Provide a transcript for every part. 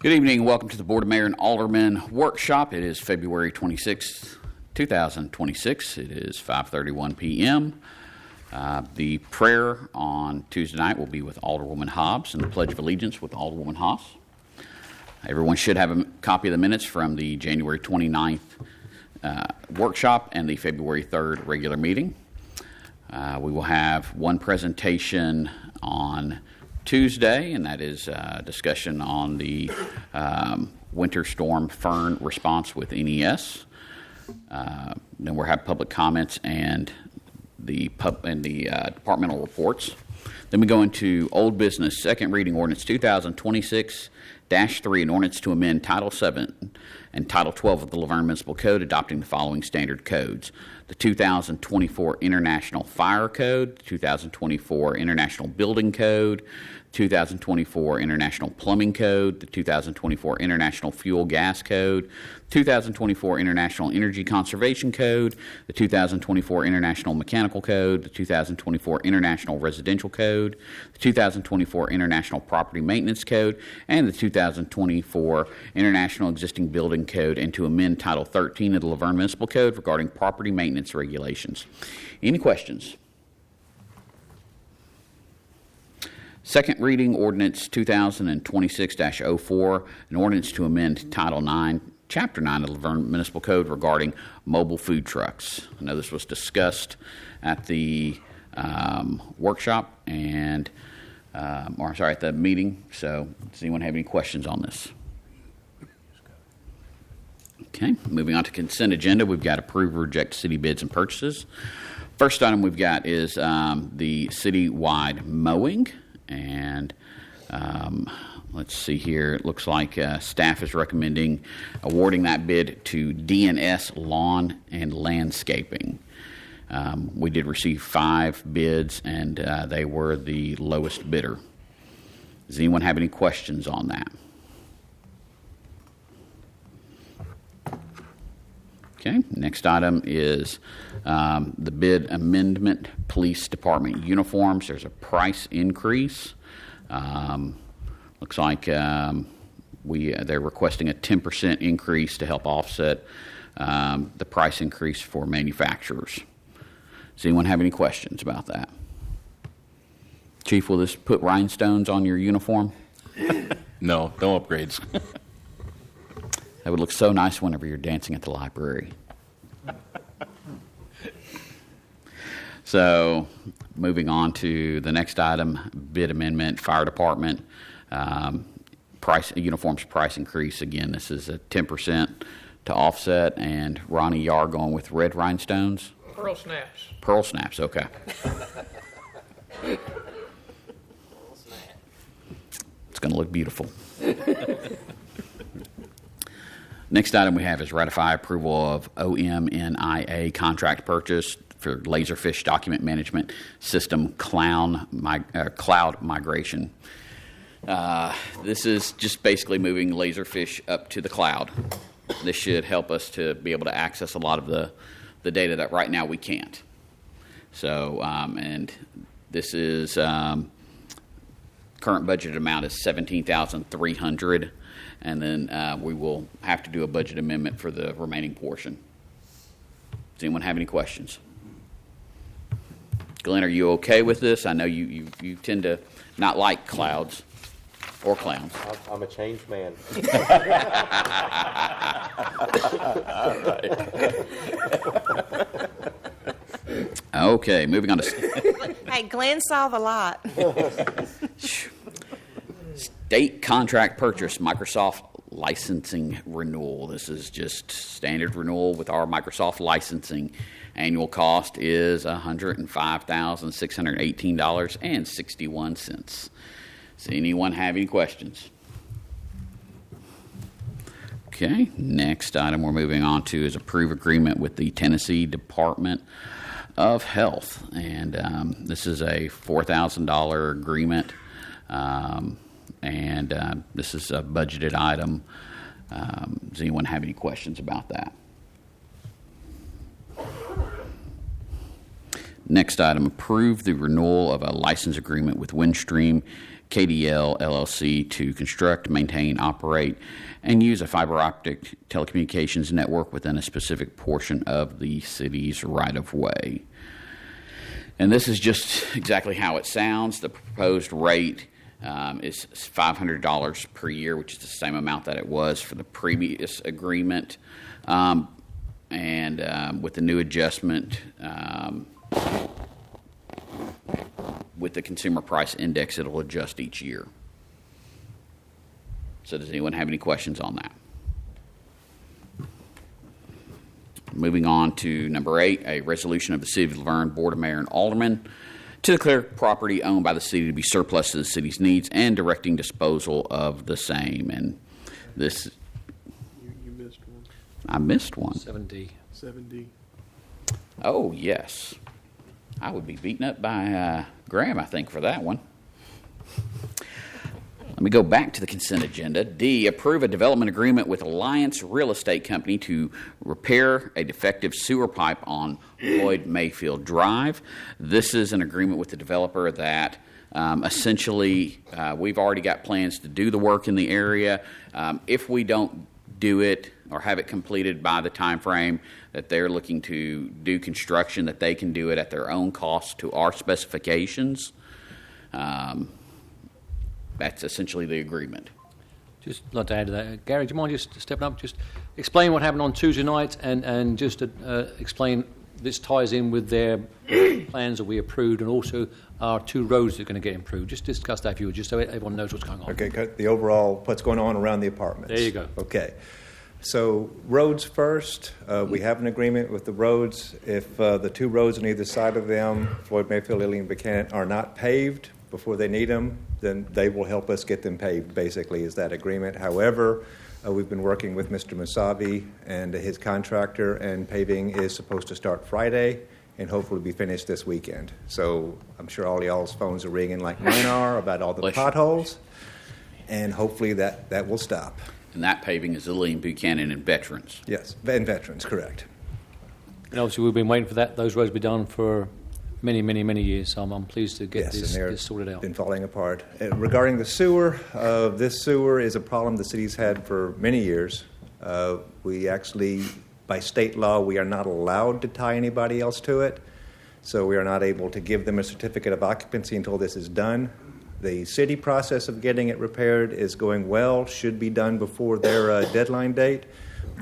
Good evening. Welcome to the Board of Mayor and Aldermen workshop. It is February 26th, 2026. It is 5:31 p.m. The prayer on Tuesday night will be with Alderwoman Hobbs and the Pledge of Allegiance with Alderwoman Haas. Everyone should have a copy of the minutes from the January 29th workshop and the February 3rd regular meeting. We will have one presentation on Tuesday, and that is discussion on the Winter Storm Fern response with NES. Then we'll have public comments and the departmental reports. Then we go into old business, second reading ordinance 2026-3, an ordinance to amend Title 7 and Title 12 of the Laverne Municipal Code, adopting the following standard codes: the 2024 International Fire Code, the 2024 International Building Code, 2024 International Plumbing Code, the 2024 International Fuel Gas Code, 2024 International Energy Conservation Code, the 2024 International Mechanical Code, the 2024 International Residential Code, the 2024 International Property Maintenance Code, and the 2024 International Existing Building Code, and to amend Title 13 of the Laverne Municipal Code regarding property maintenance regulations. Any questions? Second reading ordinance 2026-04, an ordinance to amend Title 9, Chapter 9 of the Laverne Municipal Code regarding mobile food trucks. I know this was discussed at the workshop at the meeting. So does anyone have any questions on this? Okay, moving on to consent agenda, we've got approve or reject city bids and purchases. First item we've got is the citywide mowing. And let's see here. It looks like staff is recommending awarding that bid to DNS Lawn and Landscaping. We did receive 5 bids, and they were the lowest bidder. Does anyone have any questions on that? Okay, next item is the bid amendment, police department uniforms. There's a price increase. Looks like they're requesting a 10% increase to help offset the price increase for manufacturers. Does anyone have any questions about that? Chief, will this put rhinestones on your uniform? No upgrades. That would look so nice whenever you're dancing at the library. So, moving on to the next item, bid amendment, fire department, uniforms price increase. Again, this is a 10% to offset, and Ronnie Yar going with red rhinestones. Pearl snaps. Pearl snaps, okay. It's going to look beautiful. Next item we have is ratify approval of OMNIA contract purchase for Laserfish document management system cloud migration. This is just basically moving Laserfish up to the cloud. This should help us to be able to access a lot of the data that right now we can't. So, and this is current budget amount is $17,300. And then we will have to do a budget amendment for the remaining portion. Does anyone have any questions? Glenn, are you okay with this? I know you tend to not like clouds or clowns. I'm a changed man. Okay, moving on to... Hey, Glenn saw the lot. State contract purchase, Microsoft licensing renewal. This is just standard renewal with our Microsoft licensing. Annual cost is $105,618.61. Does anyone have any questions? Okay, next item we're moving on to is approve agreement with the Tennessee Department of Health. And this is a $4,000 agreement. And this is a budgeted item. Does anyone have any questions about that? Next item, approve the renewal of a license agreement with Windstream KDL LLC to construct, maintain, operate, and use a fiber optic telecommunications network within a specific portion of the city's right-of-way. And this is just exactly how it sounds. The proposed rate is $500 per year, which is the same amount that it was for the previous agreement. And with the new adjustment, with the consumer price index, it'll adjust each year. So does anyone have any questions on that? Moving on to number 8, a resolution of the City of Vergne Board of Mayor and Aldermen to declare property owned by the city to be surplus to the city's needs and directing disposal of the same. And this... You missed one. I missed one. 7D. 7D. Oh, yes. I would be beaten up by Graham, I think, for that one. Let me go back to the consent agenda. D, approve a development agreement with Alliance Real Estate Company to repair a defective sewer pipe on Lloyd Mayfield Drive. This is an agreement with the developer that essentially we've already got plans to do the work in the area. If we don't do it or have it completed by the time frame that they're looking to do construction, that they can do it at their own cost to our specifications. That's essentially the agreement. Just like to add to that, Gary, do you mind just stepping up? Just explain what happened on Tuesday night, and just to, explain this ties in with their plans that we approved, and also our 2 roads that are going to get improved. Just discuss that, if you would, just so everyone knows what's going on. Okay, the overall, what's going on around the apartments. There you go. Okay. So roads first. We have an agreement with the roads. If the 2 roads on either side of them, Floyd Mayfield, Lillian Buchanan, are not paved before they need them, then they will help us get them paved, basically, is that agreement. However, we've been working with Mr. Musavi and his contractor, and paving is supposed to start Friday and hopefully be finished this weekend. So I'm sure all y'all's phones are ringing like mine are about all the potholes, and hopefully that will stop. And that paving is Lillian Buchanan and veterans. Yes, and veterans, correct. And obviously we've been waiting for those roads to be done for many, many, many years, so I'm pleased to get this sorted out. Been falling apart. Regarding the sewer, this sewer is a problem the city's had for many years. We actually, by state law, we are not allowed to tie anybody else to it, so we are not able to give them a certificate of occupancy until this is done. The city process of getting it repaired is going well, should be done before their deadline date,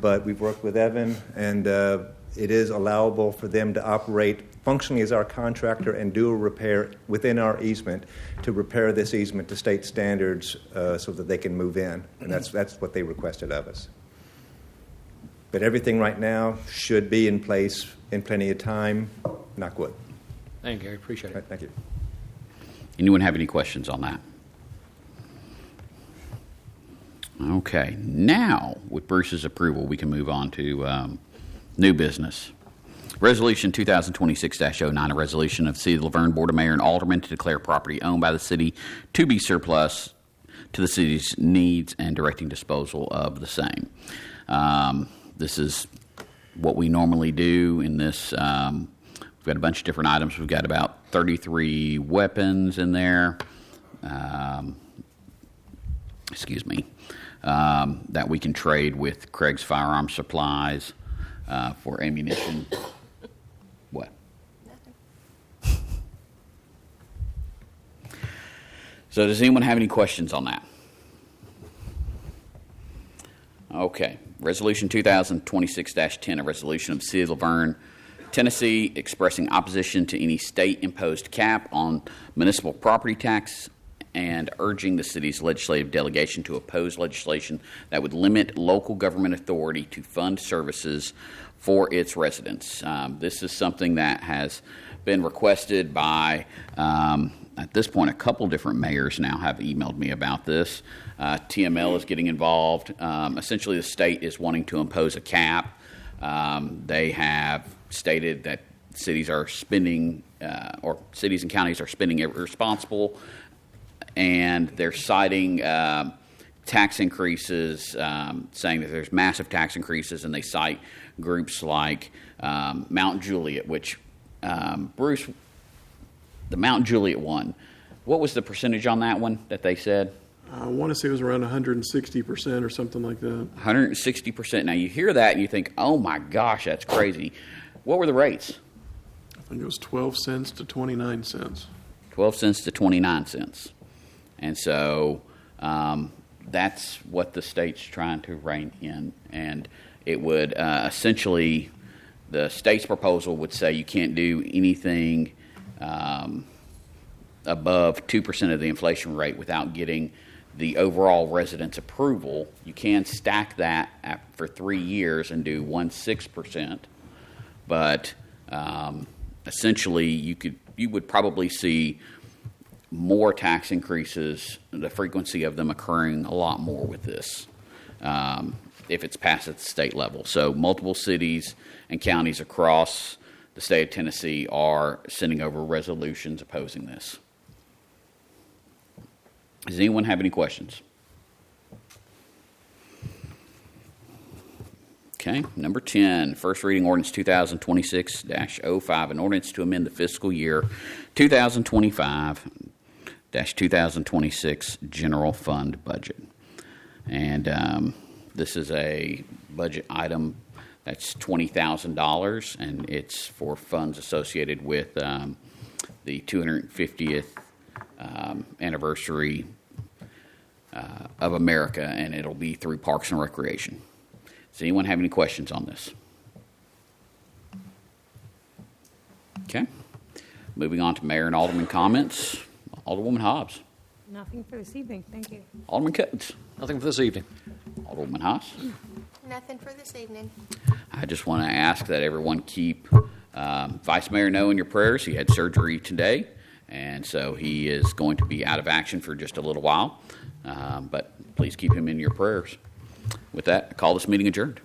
but we've worked with Evan, and it is allowable for them to operate functionally as our contractor and do a repair within our easement to repair this easement to state standards so that they can move in. And that's what they requested of us. But everything right now should be in place in plenty of time. Knock wood. Thank you, Gary. Appreciate it. Right, thank you. Anyone have any questions on that? Okay. Now, with Bruce's approval, we can move on to new business. Resolution 2026-09, a resolution of the City of Vergne Board of Mayor and Aldermen to declare property owned by the city to be surplus to the city's needs and directing disposal of the same. This is what we normally do in this. We've got a bunch of different items. We've got about 33 weapons in there. That we can trade with Craig's Firearm Supplies for ammunition. What? So does anyone have any questions on that? Okay. Resolution 2026-10, a resolution of the City of Vergne, Tennessee, expressing opposition to any state-imposed cap on municipal property tax and urging the city's legislative delegation to oppose legislation that would limit local government authority to fund services for its residents. This is something that has been requested by, at this point, a couple different mayors now have emailed me about this. TML is getting involved. Essentially, the state is wanting to impose a cap. They have stated that cities are spending, or cities and counties are spending irresponsible, and they're citing tax increases, saying that there's massive tax increases, and they cite groups like Mount Juliet, which, Bruce, the Mount Juliet one, What was the percentage on that one that they said? I want to say it was around 160% or something like that. 160%. Now, you hear that and you think, oh my gosh, that's crazy. What were the rates? I think it was 12 cents to 29 cents. 12 cents to 29 cents. And so that's what the state's trying to rein in. And it would essentially, the state's proposal would say you can't do anything above 2% of the inflation rate without getting the overall resident's approval. You can stack that for 3 years and do 1.6%, but essentially you would probably see more tax increases, the frequency of them occurring a lot more with this if it's passed at the state level. So multiple cities and counties across the state of Tennessee are sending over resolutions opposing this. Does anyone have any questions? Okay, number 10, first reading ordinance 2026-05, an ordinance to amend the fiscal year 2025-2026 general fund budget. And this is a budget item that's $20,000, and it's for funds associated with the 250th anniversary of America, and it'll be through Parks and Recreation. Does anyone have any questions on this? Okay. Moving on to Mayor and Alderman comments. Alderwoman Hobbs. Nothing for this evening. Thank you. Alderman Coates. Nothing for this evening. Alderwoman Haas. Nothing for this evening. I just want to ask that everyone keep Vice Mayor Noe in your prayers. He had surgery today, and so he is going to be out of action for just a little while. But please keep him in your prayers. With that, I call this meeting adjourned.